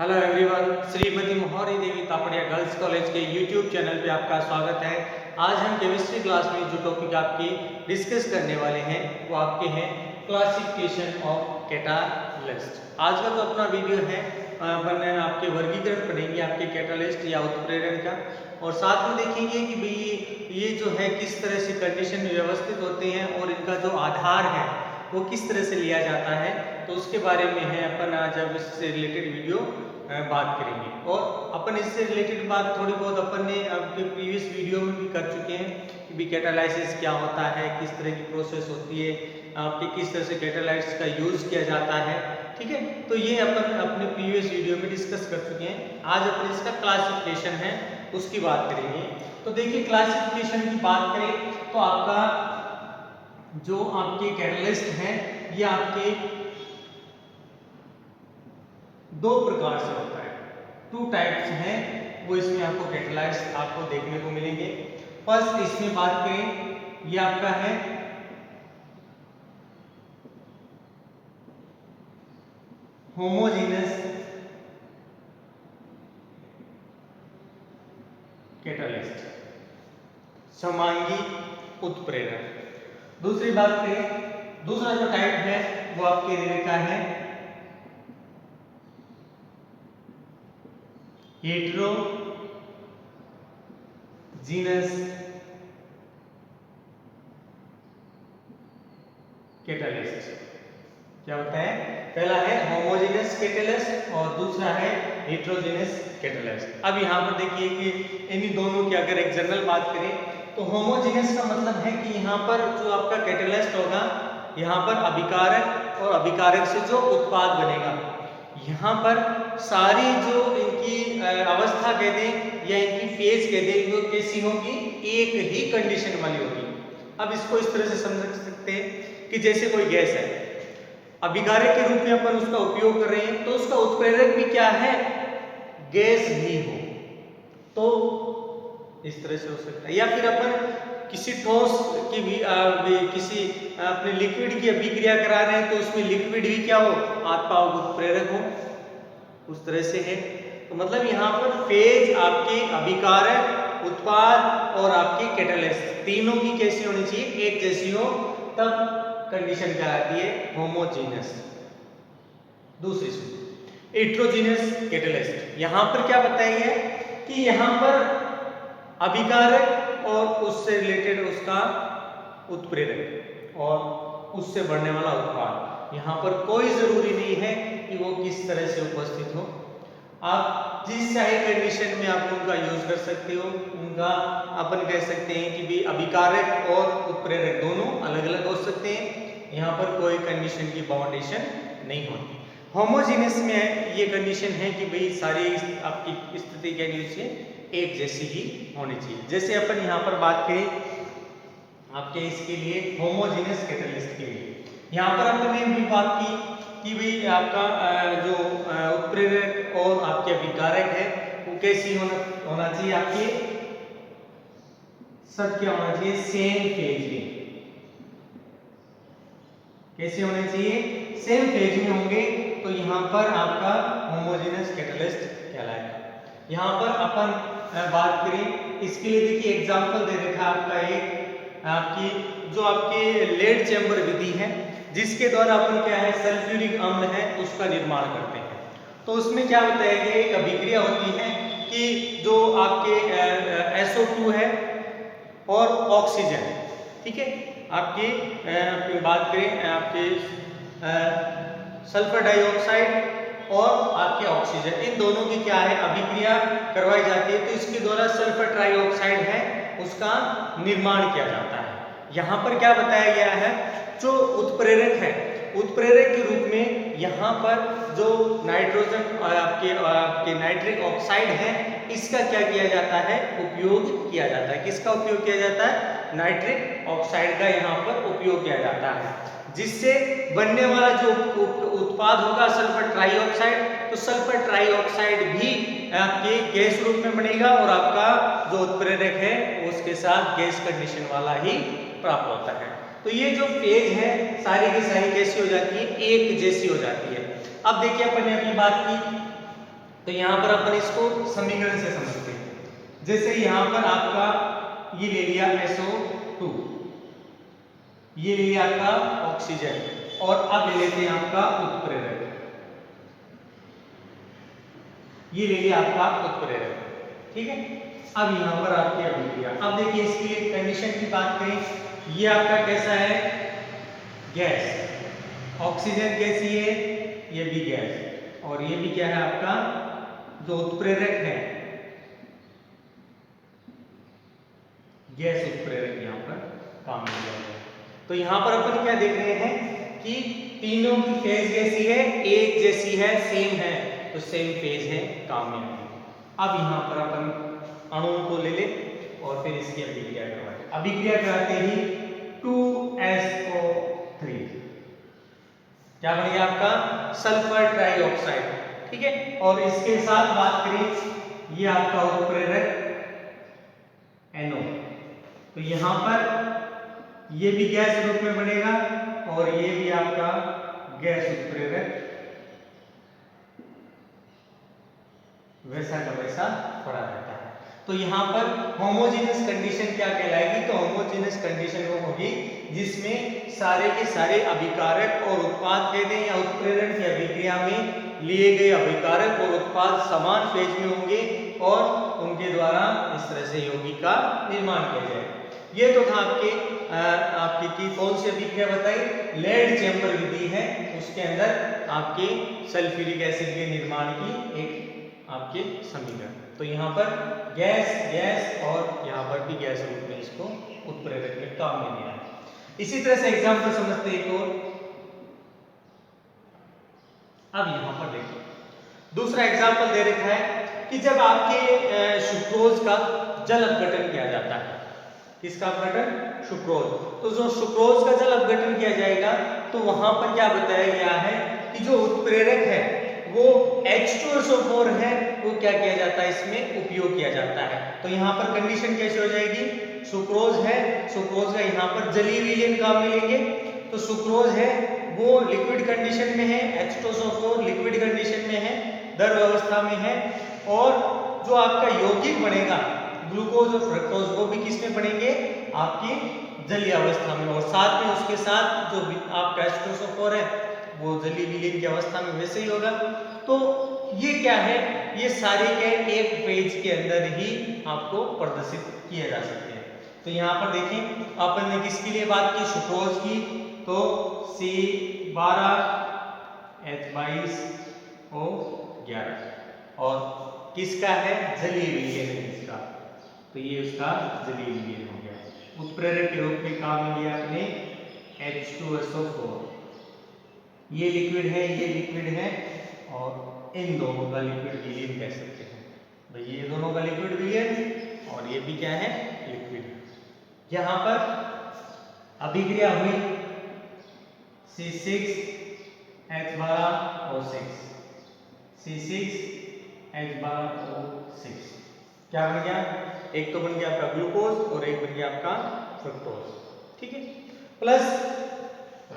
Hello everyone, Shrimati मोहरी देवी Tapadia girls college के YouTube channel पे आपका स्वागत है। आज हम केमिस्ट्री क्लास में जो टॉपिक आपकी डिस्कस करने वाले हैं वो आपके हैं क्लासिफिकेशन ऑफ कैटालिस्ट। आज का जो अपना वीडियो है अपन आपके वर्गीकरण पढ़ेंगे आपके कैटालिस्ट या उत्प्रेरण का, और साथ में देखेंगे कि भाई ये जो है किस तरह से कंडीशन में व्यवस्थित होते हैं और इनका जो आधार है वो किस तरह से लिया जाता है, तो उसके बारे में है अपन आज अब इससे रिलेटेड वीडियो बात करेंगे। और अपन इससे रिलेटेड बात थोड़ी बहुत अपन ने आपके प्रीवियस वीडियो में भी कर चुके हैं कि भी कैटालाइसिस क्या होता है, किस तरह की प्रोसेस होती है, आपके किस तरह से कैटालाइट्स का यूज किया जाता है। ठीक है, तो ये अपन अपने प्रीवियस वीडियो में डिस्कस कर चुके हैं। आज अपन इसका क्लासिफिकेशन है उसकी बात करेंगे। तो देखिए, क्लासिफिकेशन की बात करें तो आपका जो आपके कैटालिस्ट हैं ये आपके दो प्रकार से होता है, टू टाइप्स हैं वो इसमें आपको कैटालाइट्स आपको देखने को मिलेंगे। फर्स्ट इसमें बात करें, ये आपका है होमोजेनस कैटालिस्ट, समांगी उत्प्रेरक। दूसरी बात करें, दूसरा जो टाइप है वो आपके का है हेटेरोजीनस कैटालिस्ट। क्या होता है? पहला है होमोजेनस कैटालिस्ट और दूसरा है हेटेरोजेनस कैटालिस्ट। अब यहाँ पर देखिए कि इन्हीं दोनों की अगर एक जनरल बात करें तो होमोजेनस का मतलब है कि यहाँ पर जो आपका कैटालिस्ट होगा, यहाँ पर अभिकारक और अभिकारक से जो उत्पाद बनेगा, यहाँ पर सारी जो इनकी अवस्था कह दें या इनकी फेज कह दें वो कैसी होगी, एक ही कंडीशन वाली होगी। अब इसको इस तरह से समझ सकते हैं कि जैसे कोई गैस है, अभिकारक के रूप में अपन उसका उपयोग कर रहे हैं तो उसका उत्प्रेरक भी क्या है, गैस ही हो, तो इस तरह से हो सकता है। या फिर अपन किसी ठोस की भी किसी अपने लिक्विड की अभिक्रिया करा रहे हैं तो उसमें लिक्विड भी क्या हो, आत्मा उत्प्रेरक हो, उस तरह से है। तो मतलब यहाँ पर फेज आपके अभिकारक, उत्पाद और आपके कैटालिस्ट तीनों की कैसी होनी चाहिए, एक जैसी हो, तब कंडीशन कहलाती है होमोजेनस। दूसरी हेटेरोजेनस कैटालिस्ट, यहाँ पर क्या बताया गया कि यहाँ पर अभिकारक और उससे रिलेटेड उसका उत्प्रेरक और उससे बढ़ने वाला उत्पाद, यहाँ पर कोई जरूरी नहीं है कि वो किस तरह से उपस्थित हो। आप जिस चाहे कंडीशन में आप उनका यूज कर सकते हो, उनका अपन कह सकते हैं कि भी अभिकारक और उत्प्रेरक दोनों अलग अलग हो सकते हैं, यहाँ पर कोई कंडीशन की बाउंडेशन नहीं होती। होमोजेनस में ये कंडीशन है कि भाई सारी आपकी स्थिति क्या नहीं चाहिए, एक जैसी ही होनी चाहिए। जैसे अपन यहाँ पर बात करें आपके इसके लिए होमोजेनस कैटालिस्ट के लिए, यहाँ पर अपन ने भी बात की कि भाई आपका जो उत्प्रेरक और आपके अभिकारक है वो कैसी होना चाहिए, आपके सब क्या होना चाहिए, सेम फेज में। कैसे होने चाहिए, सेम फेज में होंगे तो यहाँ पर आपका होमोजेनस कैटालिस्ट कहलाएगा। यहाँ पर अपन बात करें इसके लिए, देखिए एग्जांपल दे रखा आपका एक आपकी जो आपके लेड चैम्बर विधि है जिसके द्वारा अपन क्या है सल्फ्यूरिक अम्ल है उसका निर्माण करते हैं। तो उसमें क्या बताया गया, एक अभिक्रिया होती है कि जो आपके SO2 है और ऑक्सीजन, ठीक है, आपकी बात करें आपके सल्फर डाइऑक्साइड और आपके ऑक्सीजन, इन दोनों की क्या है अभिक्रिया करवाई जाती है, तो इसके द्वारा सल्फर ट्राइऑक्साइड है उसका निर्माण किया जाता है। यहाँ पर क्या बताया गया है, जो उत्प्रेरक है, उत्प्रेरक के रूप में यहाँ पर जो नाइट्रोजन और आपके नाइट्रिक ऑक्साइड है इसका क्या किया जाता है, उपयोग किया जाता है। किसका उपयोग किया जाता है, नाइट्रिक ऑक्साइड का यहाँ पर उपयोग किया जाता है, जिससे बनने वाला जो उत्पाद होगा सल्फर ट्राइऑक्साइड, तो सल्फर ट्राइऑक्साइड भी आपके गैस रूप में बनेगा और आपका जो उत्प्रेरक है उसके साथ गैस कंडीशन वाला ही प्राप्त होता है। तो ये जो फेज है सारी की सारी कैसी हो जाती है, एक जैसी हो जाती है। अब देखिए अपन ने अपनी बात की तो यहाँ पर अपन इसको समीकरण से समझते हैं। जैसे यहाँ पर आपका ये ले लिया SO2, ये ले लिया आपका ऑक्सीजन, और अब ले लेते हैं आपका उत्प्रेरक, ये ले लिया आपका उत्प्रेरक, ठीक है। अब यहाँ पर आपकी अभिक्रिया, अब देखिए इसकी एक कंडीशन की बात करें, ये आपका कैसा है, गैस, ऑक्सीजन कैसी है, ये भी गैस, और ये भी क्या है आपका जो उत्प्रेरक है, गैस उत्प्रेरक यहाँ पर काम में लिया गया। तो यहाँ पर अपन क्या देख रहे हैं कि तीनों की फेज कैसी है, एक जैसी है, सेम है, तो सेम फेज है, काम में आएगी। अब यहाँ पर अपन अणुओं को ले ले और फिर इसकी अभिक्रिया करवाते, अभिक्रिया कराते ही 2SO3 क्या बन गया आपका सल्फर ट्राइऑक्साइड, ठीक है। और इसके साथ बात करें, ये आपका उत्प्रेरक NO, तो यहां पर ये भी गैस रूप में बनेगा और ये भी आपका गैस उत्प्रेरक वैसा का वैसा पड़ा रहता है। तो यहाँ पर होमोजेनस कंडीशन क्या कहलाएगी, तो होमोजेनस कंडीशन वो होगी जिसमें सारे के सारे अभिकारक और उत्पाद कह दें या उत्प्रेरण की अभिक्रिया में लिए गए अभिकारक और उत्पाद समान फेज में होंगे और उनके द्वारा इस तरह से यौगिक का निर्माण किया जाएगा। ये तो था आपकी की कौन सी अभिक्रिया बताई, लेड चैम्बर विधि है, उसके अंदर आपके सल्फ्यूरिक एसिड के निर्माण की एक आपके समीकरण। तो यहाँ पर गैस गैस और यहाँ पर भी गैस रूप में इसको उत्प्रेरक में काम में लिया है। इसी तरह से एग्जाम्पल समझते हैं एक और। अब यहाँ पर देखिए दूसरा एग्जाम्पल दे रखा है कि जब आपके सुक्रोज का जल अपघटन किया जाता है, किसका अपघटन, सुक्रोज, तो जो सुक्रोज का जल अपघटन किया जाएगा तो वहां पर क्या बताया गया है कि जो उत्प्रेरक है वो H2SO4 है, वो क्या किया जाता है, इसमें उपयोग किया जाता है। तो यहाँ पर कंडीशन कैसे हो जाएगी, सुक्रोज है, सुक्रोज का यहाँ पर जलीय विलयन काम में लेंगे, तो सुक्रोज है वो लिक्विड कंडीशन में है, H2SO4 लिक्विड कंडीशन में है, द्रव अवस्था में है, और जो आपका यौगिक बनेगा ग्लूकोज और फ्रक्टोज वो भी किस में बनेंगे, आपकी जलीय अवस्था में, और साथ में उसके साथ जो आपका H2SO4 है वो जलीय विलयन की अवस्था में वैसे ही होगा। तो ये क्या है, ये सारे के एक फेज के अंदर ही आपको प्रदर्शित किए जा सकते हैं। तो यहाँ पर देखें अपन ने किसके लिए बात की, सुक्रोज की, तो C12H22O11 और किसका है, जलीय विलयन है इसका, तो ये उसका जलीय विलयन हो गया। उत्प्रेरक के रूप में काम में लिया अपने H2SO4, ये लिक्विड है, ये लिक्विड है, और इन दोनों का लिक्विड विलयन कह सकते हैं भाई, ये दोनों का लिक्विड विलयन और ये भी क्या है, लिक्विड। यहाँ पर अभिक्रिया हुई C6H12O6, C6H12O6 क्या बन गया, एक तो बन गया आपका ग्लूकोज और एक बन गया आपका फ्रक्टोज, ठीक है, प्लस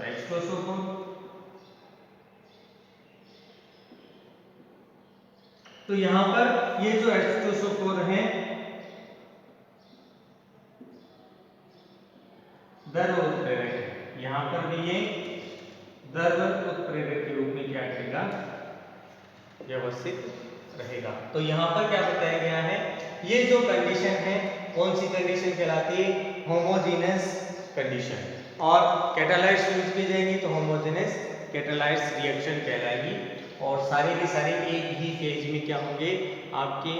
H2SO4। तो यहां पर ये जो H2SO4 है द्रव उत्प्रेरक है, यहां पर भी ये द्रव उत्प्रेरक के रूप में क्या करेगा, व्यवस्थित रहेगा। तो यहां पर क्या बताया गया है, ये जो कंडीशन है कौन सी कंडीशन कहलाती है, होमोजेनस कंडीशन, और कैटालाइट्स यूज की जाएंगी तो होमोजेनस कैटालाइट्स रिएक्शन कहलाएगी, और सारे के सारे एक ही फेज में क्या होंगे, आपके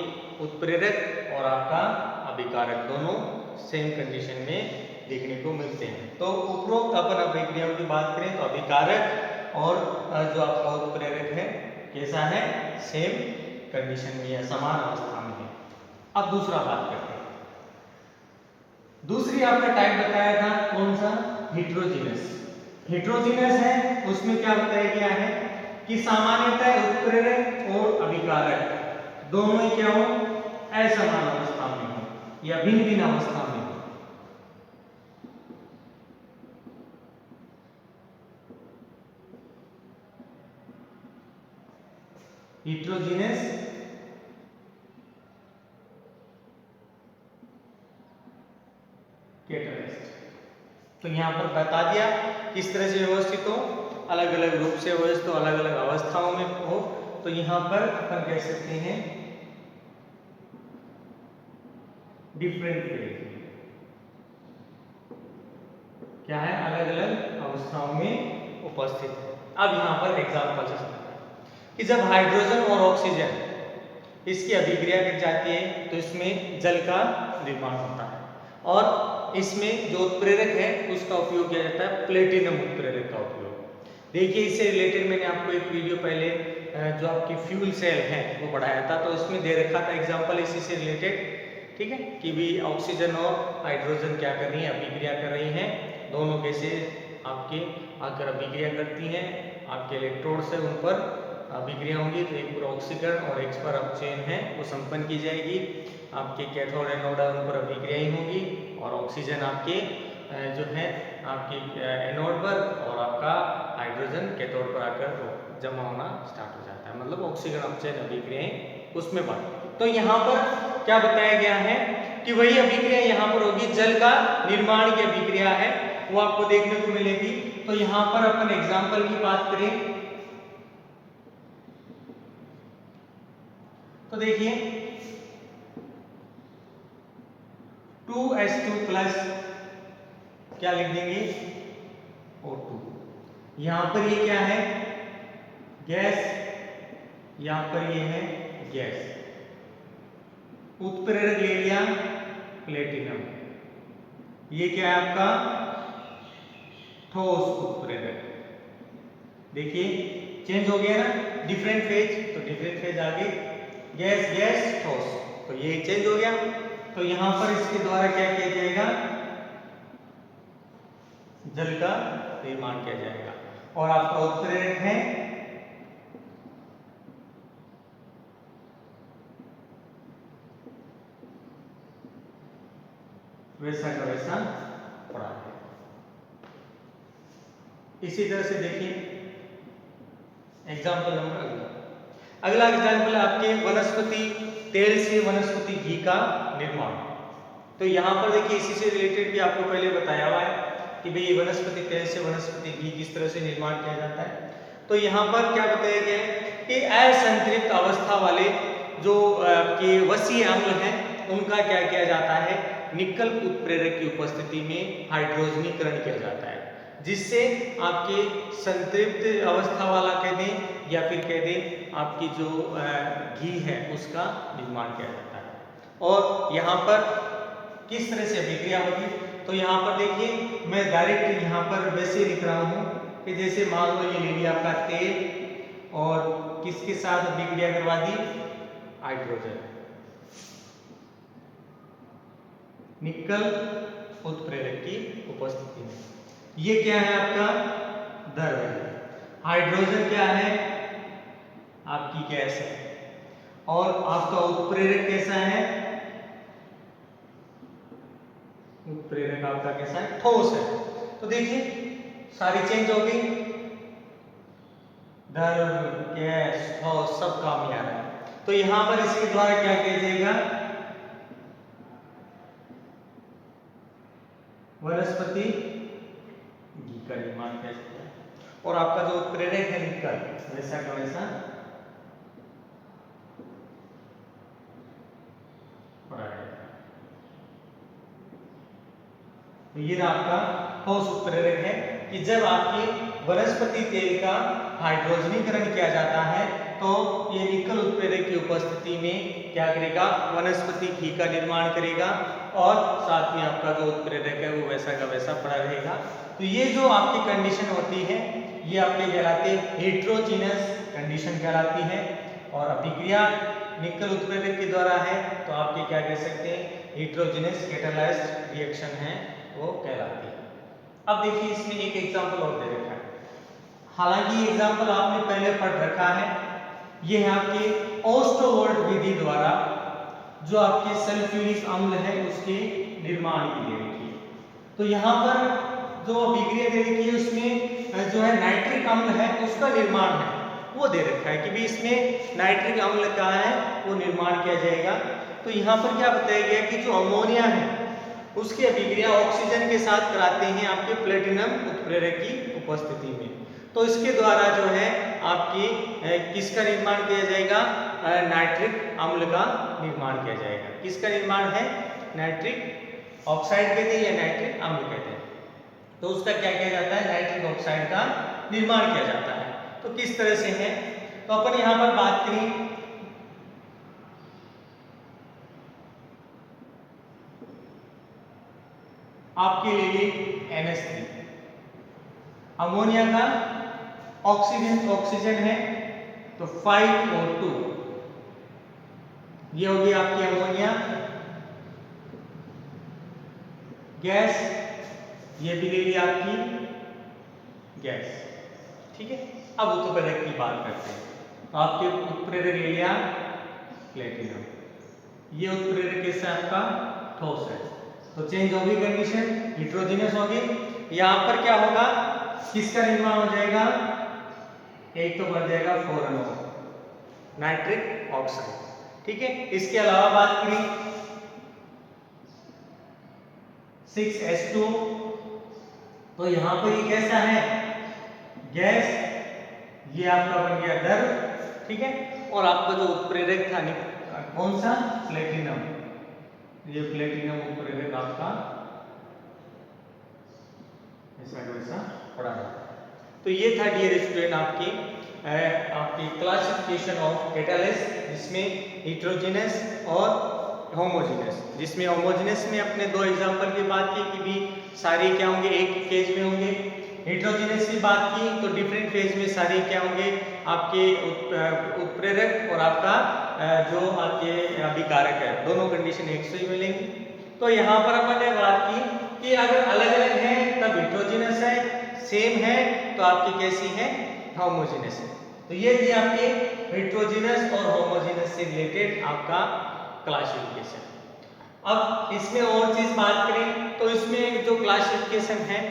उत्प्रेरक और आपका अभिकारक दोनों सेम कंडीशन में देखने को मिलते हैं। तो उपरोक्त अपन अभिक्रियाओं की बात करें तो अभिकारक और जो आपका उत्प्रेरक है कैसा है, सेम कंडीशन में या समान अवस्था में है। अब दूसरा बात करते हैं, दूसरी आपका टाइप बताया था कौन सा, हेट्रोजीनस। हेट्रोजीनस है उसमें क्या बताया गया है कि सामान्यतः उत्प्रेरक और अभिकारक दोनों ही क्या हो, असमान अवस्था में हो या भिन्न भिन्न अवस्था में हो। हेट्रोजीनस तो यहाँ पर बता दिया किस तरह से व्यवस्थित हो, अलग अलग रूप से व्यवस्थित हो, अलग अलग अवस्थाओं में हो। तो यहाँ पर अपन कह सकते हैं डिफरेंट फेज, क्या है, अलग अलग अवस्थाओं में उपस्थित है। अब यहाँ पर एग्जाम्पल से समझते हैं कि जब हाइड्रोजन और ऑक्सीजन इसकी अभिक्रिया कर जाती है तो इसमें जल का निर्माण होता है, और इसमें जो उत्प्रेरक है उसका उपयोग किया जाता है प्लेटिनम उत्प्रेरक का उपयोग। देखिए इससे रिलेटेड मैंने आपको एक वीडियो पहले जो आपकी फ्यूल सेल है वो पढ़ाया था, तो उसमें दे रखा था एग्जाम्पल इसी से रिलेटेड, ठीक है, कि भी ऑक्सीजन और हाइड्रोजन क्या कर रही हैं, अभिक्रिया कर रही हैं, दोनों कैसे आपके आकर अभिक्रिया करती हैं, आपके इलेक्ट्रोड से उन पर अभिक्रिया होंगी, तो एक पर ऑक्सीकरण और एक पर अपचयन है वो संपन्न की जाएगी, आपके कैथोड एनोड उन पर अभिक्रिया ही होगी, और ऑक्सीजन आपके जो है आपके एनोड पर और आपका हाइड्रोजन कैथोड पर आकर जमा होना स्टार्ट हो जाता है, मतलब ऑक्सीकरण अपचयन अभिक्रियाएं उसमें बढ़। तो यहाँ पर क्या बताया गया है कि वही अभिक्रिया यहाँ पर होगी, जल का निर्माण की अभिक्रिया है वो आपको देखने को मिलेगी। तो यहाँ पर अपन एग्जाम्पल की बात करें तो देखिए 2H2 प्लस क्या लिख देंगे O2, यहां पर ये क्या है गैस, यहां पर ये है गैस, उत्प्रेरक ले लिया प्लेटिनम, ये क्या है आपका ठोस उत्प्रेरक। देखिए चेंज हो गया ना, डिफरेंट फेज, तो डिफरेंट फेज आगे गैस गैस ठोस, तो ये चेंज हो गया। तो यहां पर इसके द्वारा क्या किया जाएगा, जल का निर्माण किया जाएगा, और आपका उत्प्रेरक है वैसा का वैसा पड़ा है। इसी तरह से देखिए एग्जाम्पल नंबर अगला एग्जाम्पल आपके वनस्पति तेल से वनस्पति घी का निर्माण। तो यहाँ पर देखिए इसी से रिलेटेड भी आपको पहले बताया हुआ है कि भाई वनस्पति तेल से वनस्पति घी किस तरह से निर्माण किया जाता है। तो यहाँ पर क्या बताया गया है कि असंतृप्त अवस्था वाले जो के वसीय अम्ल हैं उनका क्या किया जाता है, निकल उत्प्रेरक की उपस्थिति में हाइड्रोजनीकरण किया जाता है, जिससे आपके संतृप्त अवस्था वाला कह दें या फिर कह दें आपकी जो घी है उसका निर्माण किया जाता है। और यहाँ पर किस तरह से अभिक्रिया होगी, तो यहाँ पर देखिए मैं डायरेक्ट यहाँ पर वैसे लिख रहा हूँ कि जैसे मान लो ये ले लिया आपका तेल और किसके साथ अभिक्रिया करवा दी, हाइड्रोजन, निकल उत्प्रेरक की उपस्थिति में। ये क्या है आपका द्रव्य, हाइड्रोजन क्या है आपकी गैस है, और आपका उत्प्रेरक कैसा है, उत्प्रेरक आपका कैसा है ठोस है। तो देखिए सारी चेंज हो गई, द्रव्य गैस ठोस सब काम में आ रहा है। तो यहां पर इसके द्वारा क्या किया जाएगा, वनस्पति घी का निर्माण किया जाता है, और आपका जो उत्प्रेरक है निकल वैसा का वैसा पड़ा है। तो ये आपका ठोस उत्प्रेरक है कि जब आपके वनस्पति तेल का हाइड्रोजनीकरण किया जाता है तो ये निकल उत्प्रेरक की उपस्थिति में क्या करेगा, वनस्पति घी का निर्माण करेगा, और साथ में आपका जो उत्प्रेरक है वो वैसा का वैसा पड़ा रहेगा। तो ये जो आपकी कंडीशन होती है ये आपके कहलाते हेट्रोजीनस कंडीशन कहलाती है, और अभिक्रिया निकल उत्प्रेरक के द्वारा है तो आपके क्या कह सकते हैं, हेट्रोजीनस कैटालाइज्ड रिएक्शन है वो कहलाती है। अब देखिए इसमें एक एग्जांपल और दे रखा है, हालांकि ये एग्जांपल आपने पहले पढ़ रखा है, ये है आपके ओस्टोवर्ट विधि द्वारा जो आपके सल्फ्यूरिक अम्ल है उसके निर्माण की दे रखी है। तो यहाँ पर जो अभिक्रिया दे रखी है उसमें जो है नाइट्रिक अम्ल है उसका निर्माण है वो दे रखा है कि भी इसमें नाइट्रिक अम्ल का है वो निर्माण किया जाएगा। तो यहाँ पर क्या बताया गया कि जो अमोनिया है उसकी अभिक्रिया ऑक्सीजन के साथ कराते हैं आपके प्लेटिनम उत्प्रेरक की उपस्थिति में। तो इसके द्वारा जो है आपकी किसका निर्माण किया जाएगा? नाइट्रिक अम्ल का निर्माण किया जाएगा। किसका निर्माण है? नाइट्रिक ऑक्साइड कहते हैं या नाइट्रिक अम्ल कहते हैं। तो उसका क्या किया जाता है? नाइट्रिक ऑक्साइड का निर्माण किया जाता है। तो किस तरह से है? तो अपन यहां पर बात करें आपके लिए NH3 अमोनिया का ऑक्सीजन है तो 5O2 ये होगी आपकी अमोनिया गैस, ये भी ले ली आपकी गैस। ठीक है, अब उत्प्रेरक की बात करते हैं। तो आपके उत्प्रेरक ले लिया प्लेटिनम, ये उत्प्रेरक कैसा है आपका? ठोस है। तो चेंज होगी कंडीशन, हिट्रोजिनस होगी। यहां पर क्या होगा? किसका निर्माण हो जाएगा? एक तो बन जाएगा 4NO नाइट्रिक ऑक्साइड। ठीक है, इसके अलावा बात करें 6H2 तो यहां पर ये कैसा है? गैस, ये आपका बन गया द्रव। ठीक है, और आपका जो उत्प्रेरक था कौन सा? प्लेटिनम, ये प्लेटिनम उत्प्रेरक आपका ऐसा वैसा पड़ा है। तो ये था डियर स्टूडेंट आपकी क्लासिफिकेशन ऑफ कैटालिस्ट, जिसमें हिट्रोजिनस और होमोजेनस। जिसमें होमोजेनस में अपने दो एग्जांपल की बात की कि भी सारे क्या होंगे? एक फेज में होंगे। हिट्रोजिनस की बात की तो डिफरेंट फेज में सारे क्या होंगे? आपके उत्प्रेरक और आपका जो आपके अभिकारक है, दोनों कंडीशन एक से ही मिलेंगी। तो यहाँ पर अपन ने बात की कि अगर अलग अलग है तब हिट्रोजिनस है, सेम है तो आपकी कैसी है? होमोजेनस है। तो ये थी आपके हिट्रोजिनस और होमोजेनस से रिलेटेड आपका क्लासिफिकेशन। अब इसमें और चीज बात करें तो इसमें जो क्लासिफिकेशन है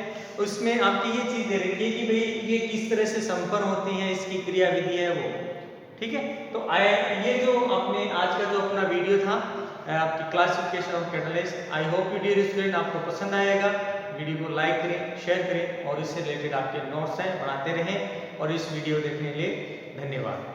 उसमें आपकी ये चीज दे रखी है कि भाई ये किस तरह से संपन्न होती हैं, इसकी क्रियाविधि है वो। ठीक है, तो ये जो आपने आज का जो अपना वीडियो था आपकी classification of catalyst, I hope dear student आपको पसंद आएगा। वीडियो को लाइक करें, शेयर करें और इससे रिलेटेड आपके नोट्स हैं बनाते रहें। और इस वीडियो देखने के लिए धन्यवाद।